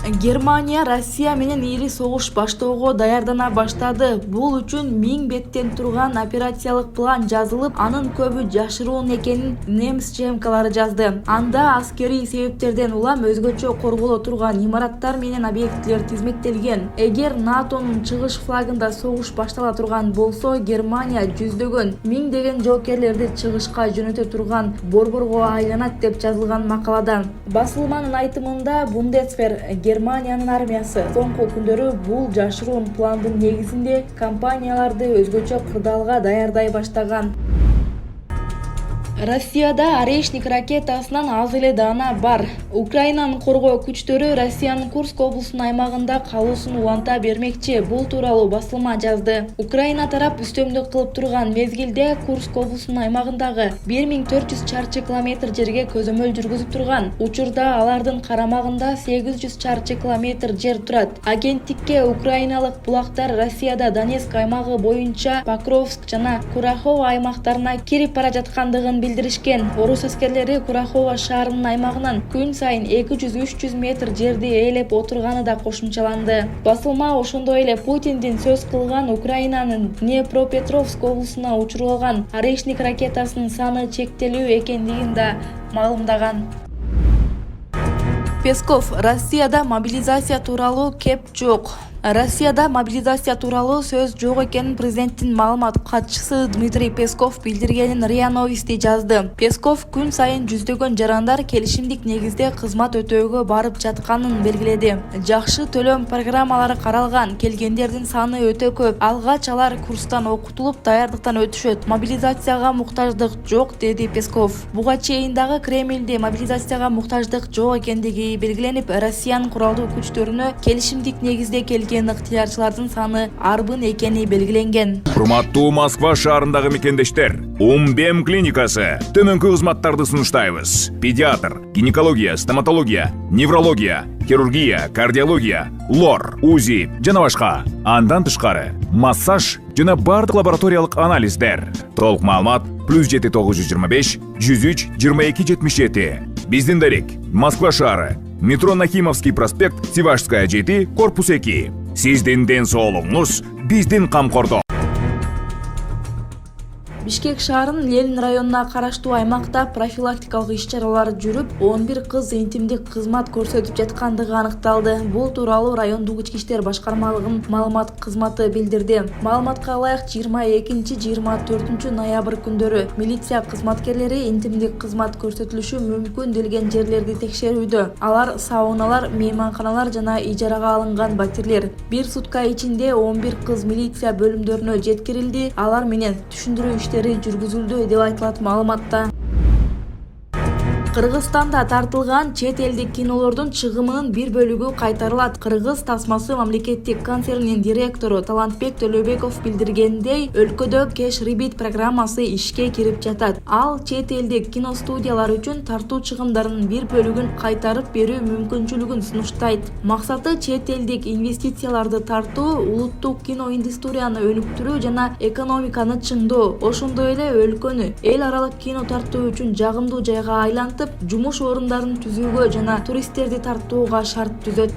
Германия Россия менен ири согуш баштоого даярдана баштады. Бул үчүн 1000 беттен турган операциялык план жазылып, анын көбү жашыруун экенин немис ЧМКлары жазды. Анда аскерий себептерден улам өзгөчө корголо турган имараттар менен объектилер тизмектелген. Эгер НАТОнун чыгыш флагында согуш баштала турган болсо, Германия жүздөгөн, миңдеген жоокерлерди чыгышка жөнөтө турган борборго айланат деп жазылган макалада. Басылманын айтымында Бундесвер Германиянын армиясы соңку күндөрү бул жашыруун пландын негизинде компанияларды өзгөчө кырдаалга даярдай баштаган. Россияда Орешник ракетасынан аз эле даана бар. Украинанын коргоо күчтөрү Россиянын Курск облусунун аймагында калуусун уланта бермекчи. Бул тууралуу басылма жазды. Украина тарап үстөмдүк кылып турган мезгилде Курск облусунун аймагындагы 1400 чарчы километр жерге көзөмөл жүргүзүп турган. Учурда алардын карамагында 800 чарчы километр жер турат. Агенттикке украиналык булактар Россияда Донецк аймагы боюнча Покровск жана Курахова аймактарына кирип бара жаткандыгын билдиришкен. Орус аскерлери Курахова шаарынын аймагынан күн сайын 200-300 метр жерди ээлеп отурганы да кошумчаланды. Басылма ошондой эле Путиндин сөз кылган Украинанын Днепропетровск облусуна учурулган Орешник ракетасынын саны чектелүү экендигин да маалымдаган. Песков: Россияда мобилизация тууралуу кеп жок. Россияда мобилизация тууралуу сөз жок экенин президенттин маалымат катчысы Дмитрий Песков билдиргенин РИА Новости жазды. Песков күн сайын жүздөгөн жарандар келишимдик негизде кызмат өтөөгө барып жатканын белгиледи. Жакшы төлөм программалары каралган, келгендердин саны өтө көп. Алгач алар курстан окутулуп, даярдыктан өтүшөт. Мобилизацияга муктаждык жок, деди Песков. Буга чейин дагы Кремльде мобилизацияга муктаждык жок экендиги белгиленип, Россиянын куралдуу күчтөрүнө келишимдик негизде келген ыктыярчылардын саны арбын экени белгиленген. Урматтуу Москва шаарындагы мекендештер, Умбем клиникасы төмөнкү кызматтарды сунуштайбыз. Педиатр, гинекология, стоматология, неврология, хирургия, кардиология, лор, УЗИ жана башка. Андан тышкары массаж жана бардык лабораториялык анализдер. Толук маалымат +7 925 103 22 77. Биздин дарек Москва шаары, метро Нахимовский проспект, Севашская 7, корпус 2. Сиздин ден соолугуңуз биздин камкордо. Бишкек шаарынын Ленин районуна караштуу аймакта профилактикалык иш-чаралар жүрүп, 11 кыз интимдик кызмат көрсөтүп жаткандыгы аныкталды. Бул тууралуу райондук ички иштер башкармалыгынын маалымат кызматы билдирди. Маалыматка ылайык 22-24 ноябрь күндөрү милиция кызматкерлери интимдик кызмат көрсөтүлүшү мүмкүн делген жерлерди текшерүүдө. Алар сауналар, мейманканалар жана ижарага алынган батирлер. Бир сутка ичинде 11 кыз милиция бөлүмдөрүнө жеткирилди. Алар менен түшүндүрүү иштери жүргүзүлдү деп айтылат маалыматта. Кыргызстанда тартылган чет элдик кинолордун чыгымынын бир бөлүгү кайтарылат. Кыргыз тасмасы мамлекеттик концернинин директору Талантбек Төлөбеков билдиргендей, өлкөдө Кеш Рибит программасы ишке кирип жатат. Ал чет элдик киностудиялар үчүн тартуу чыгымдарынын бир бөлүгүн кайтарып берүү мүмкүнчүлүгүн сунуштайт. Максаты чет элдик инвестицияларды тартуу, улуттук киноиндустрияны өнүктүрүү жана экономиканы чыңдоо. Ошондой эле өлкөнү эл аралык кино тартуу үчүн жагымдуу жайга айлантып, жумуш орундарын түзүүгө жана туристтерди тартууга шарт түзөт.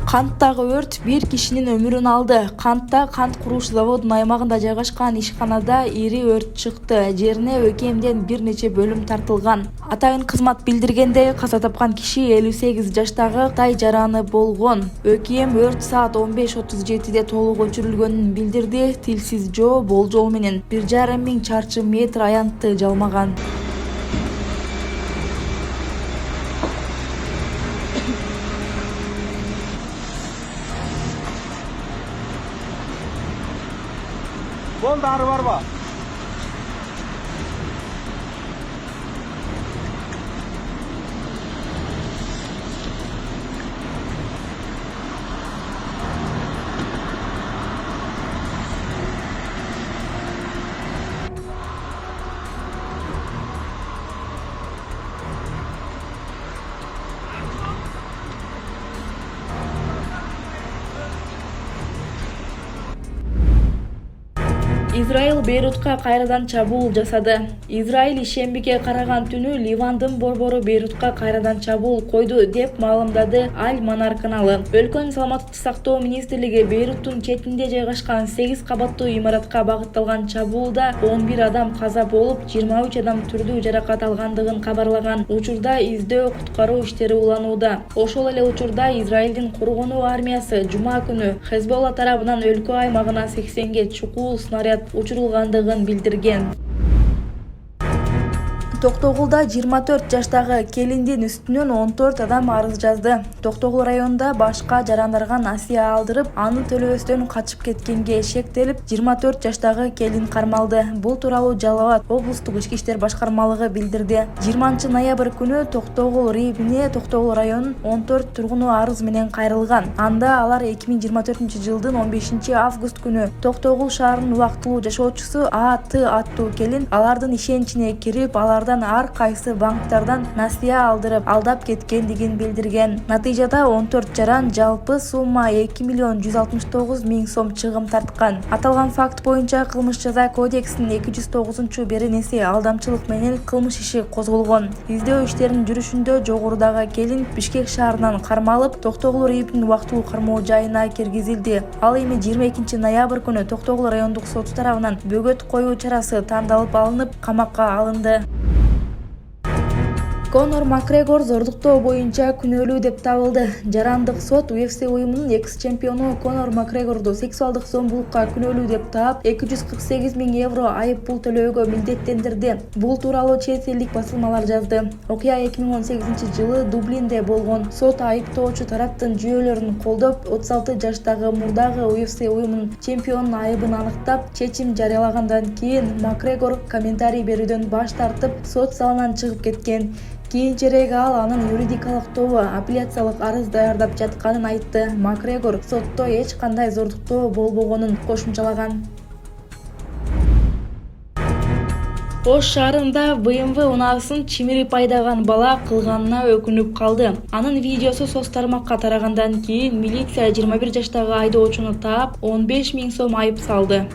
Канттагы өрт бир кишинин өмүрүн алды. Кантта кант куруш заводунун аймагында жайгашкан ишканада ири өрт чыкты. Жерине ӨКМден бир нече бөлүм тартылган. Атайын кызмат билдиргендей, каза тапкан киши 58 жаштагы Кытай жараны болгон. ӨКМ өрт саат 15:37 толук өчүрүлгөнүн билдирди. Тилсиз жоо болжол менен 1,5 миң чарчы метр аянтты жалмаган. Bon dары barba? Израиль Бейрутка кайрадан чабуул жасады. Израиль ишембиге караган түнү Ливандын борбору Бейрутка кайрадан чабуул койду деп маалымдады Аль-Манар каналы. Өлкөнүн саламаттыкты сактоо министрлиги Бейруттун четинде жайгашкан 8 кабаттуу имаратка багытталган чабуулда 11 адам каза болуп, 23 адам түрдүү жаракат алгандыгын кабарлаган. Учурда издөө куткаруу иштери уланууда. Ошол эле учурда Израилдин коргонуу армиясы жума күнү Хезболла тарабынан өлкө аймагына 80ге чукул снаряд учурулгандыгын билдирген. Токтогулда 24 жаштагы келиндин үстүнөн 14 адам арыз жазды. Токтогул районунда башка жарандарга насыя алдырып, аны төлөбөстөн качып кеткенге шектелип, 24 жаштагы келин кармалды. Бул тууралуу Жалал Абад облустук ички иштер башкармалыгы билдирди. 20-ноябрь күнү Токтогул районунун Токтогул районунун 14 тургуну арыз менен кайрылган. Анда алар 2024-жылдын 15 август күнү Токтогул шаарынын убактылуу жашоочусу А.Т. аттуу келин алардын ишеничине кирип, алардан ар кайсы банктардан насыя алдырып, алдап кеткендигин билдирген. Натыйжада 14 жаран жалпы сумма 2.169.000 сом чыгым тарткан. Аталган факт боюнча кылмыш жаза кодексинин 209-беренеси алдамчылык менен кылмыш иши козголгон. Издөө иштеринин жүрүшүндө жогорудагы келин Бишкек шаарынан кармалып, Токтогул районунун убактылуу кармоо жайына киргизилди. Ал эми 22-ноябрь күнү Токтогул райондук соту тарабынан бөгөт коюу чарасы тандалып алынып, камакка алынды. Конор Макгрегор зордуктоо боюнча күнөөлүү деп табылды. Жарандык сот UFC уюмунун экс-чемпиону Конор Макгрегорду сексуалдык зомбулукка күнөөлүү деп таап, 248.000 евро айып пул төлөөгө милдеттендирди. Бул тууралуу чет элдик басылмалар жазды. Окуя 2018-жылы Дублинде болгон. Сот айыптоочу тараптын жүйөлөрүн колдоп, 36 жаштагы мурдагы UFC уюмунун чемпионунун айыбын аныктап, чечим жарыялагандан кийин Макгрегор комментарий берүүдөн баш тартып, сот залынан чыгып кеткен. Кийинчерээк ал анын юридикалык тобу апелляциялык арыз даярдап жатканын айтты. Макгрегор сотто эч кандай зордуктоо болбогонун кошумчалаган. Ош шаарында БМВ унаасын чимирип айдаган бала кылганына өкүнүп калды. Анын видеосу соц тармакка тарагандан кийин милиция 21 жаштагы айдоочуну таап, 15.000 сом айып салды.